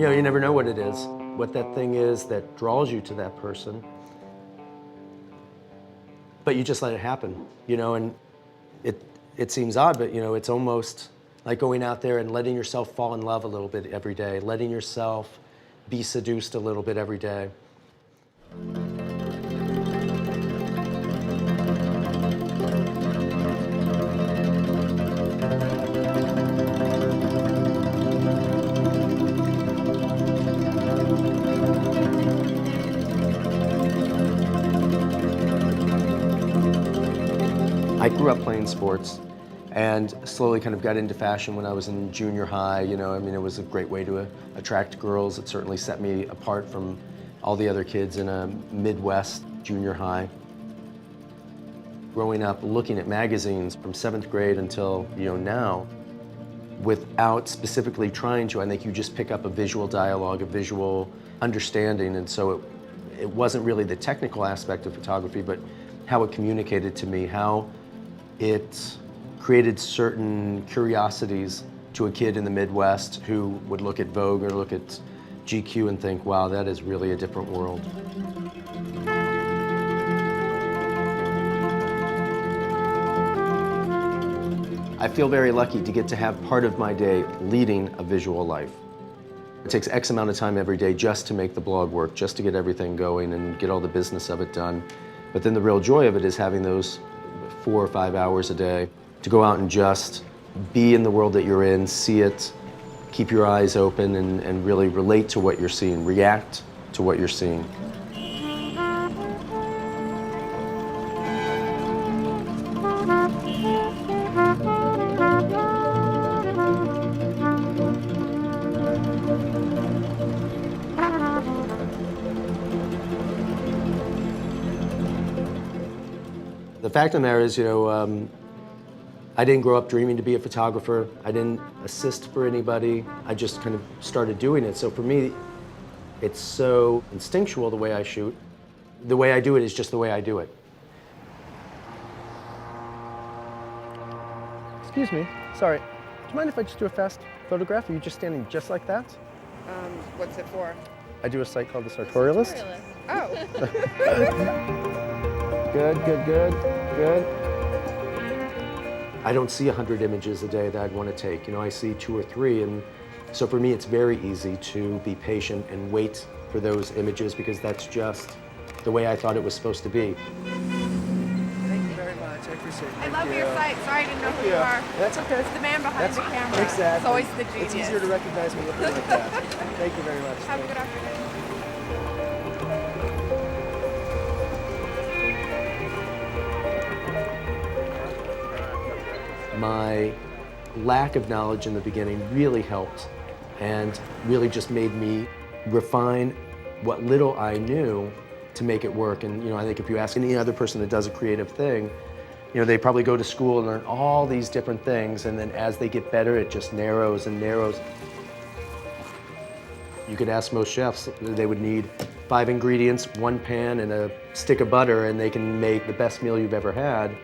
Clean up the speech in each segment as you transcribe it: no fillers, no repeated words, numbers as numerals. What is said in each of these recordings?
You know, you never know what it is, what that thing is that draws you to that person. But you just let it happen, you know, and it seems odd, but you know, it's almost like going out there and letting yourself fall in love a little bit every day, letting yourself be seduced a little bit every day. I grew up playing sports and slowly kind of got into fashion when I was in junior high. You know, I mean, it was a great way to attract girls. It certainly set me apart from all the other kids in a Midwest junior high. Growing up looking at magazines from 7th grade until, you know, now, without specifically trying to, I think you just pick up a visual dialogue, a visual understanding, and so it wasn't really the technical aspect of photography, but how it communicated to me, how it created certain curiosities to a kid in the Midwest who would look at Vogue or look at GQ and think, wow, that is really a different world. I feel very lucky to get to have part of my day leading a visual life. It takes X amount of time every day just to make the blog work, just to get everything going and get all the business of it done. But then the real joy of it is having those 4 or 5 hours a day to go out and just be in the world that you're in, see it, keep your eyes open, and really relate to what you're seeing, react to what you're seeing. The fact of the matter is, you know, I didn't grow up dreaming to be a photographer. I didn't assist for anybody. I just kind of started doing it. So for me, it's so instinctual the way I shoot. The way I do it is just the way I do it. Excuse me, sorry. Do you mind if I just do a fast photograph? Are you just standing just like that? What's it for? I do a site called the Sartorialist. Oh. Good, good, good, good. I don't see 100 images a day that I'd want to take. You know, I see 2 or 3, and so for me it's very easy to be patient and wait for those images because that's just the way I thought it was supposed to be. Thank you very much. I appreciate it. I love your site. Sorry I didn't know who you are. That's okay. It's the man behind the camera. Exactly. It's always the genius. It's easier to recognize me looking like that. Thank you very much. Have a good afternoon. My lack of knowledge in the beginning really helped and really just made me refine what little I knew to make it work. And you know, I think if you ask any other person that does a creative thing, you know, they probably go to school and learn all these different things, and then as they get better, it just narrows and narrows. You could ask most chefs, they would need 5 ingredients, 1 pan, and a stick of butter, and they can make the best meal you've ever had.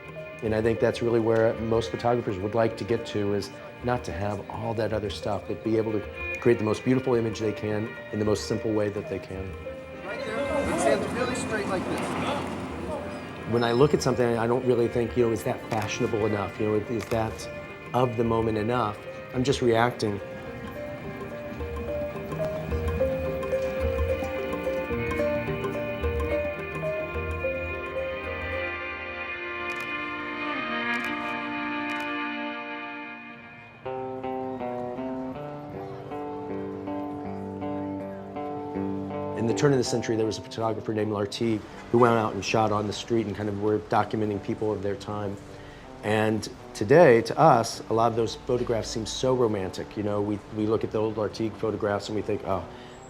And I think that's really where most photographers would like to get to, is not to have all that other stuff, but be able to create the most beautiful image they can in the most simple way that they can. Right there. Stand really straight like this. When I look at something, I don't really think, you know, is that fashionable enough? You know, is that of the moment enough? I'm just reacting. In the turn of the century, there was a photographer named Lartigue who went out and shot on the street and kind of were documenting people of their time. And today, to us, a lot of those photographs seem so romantic. You know, we look at the old Lartigue photographs and we think, oh,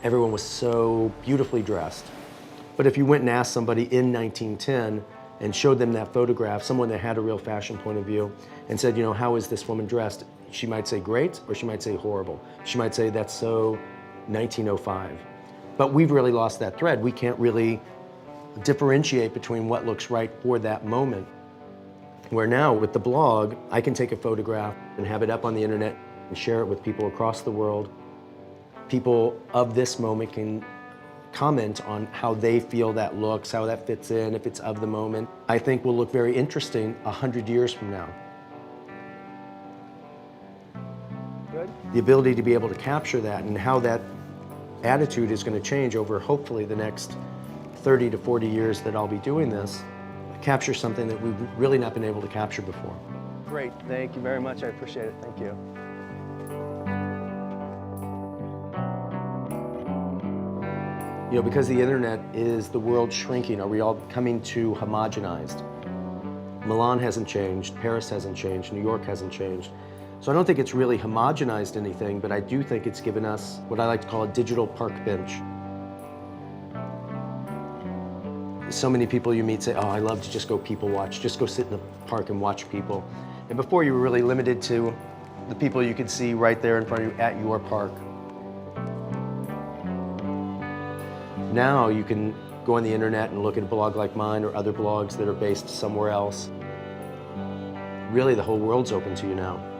everyone was so beautifully dressed. But if you went and asked somebody in 1910 and showed them that photograph, someone that had a real fashion point of view, and said, you know, how is this woman dressed? She might say great, or she might say horrible. She might say that's so 1905. But we've really lost that thread. We can't really differentiate between what looks right for that moment. Where now, with the blog, I can take a photograph and have it up on the internet and share it with people across the world. people of this moment can comment on how they feel that looks, how that fits in, if it's of the moment. I think will look very interesting 100 years from now. Good. The ability to be able to capture that and how that attitude is going to change over hopefully the next 30 to 40 years that I'll be doing this, capture something that we've really not been able to capture before. Great. Thank you very much. I appreciate it. Thank you. You know, because the internet is the world shrinking, are we all becoming too homogenized? Milan hasn't changed, Paris hasn't changed, New York hasn't changed. So I don't think it's really homogenized anything, but I do think it's given us what I like to call a digital park bench. So many people you meet say, oh, I love to just go people watch, just go sit in the park and watch people. And before you were really limited to the people you could see right there in front of you at your park. Now you can go on the internet and look at a blog like mine or other blogs that are based somewhere else. Really, the whole world's open to you now.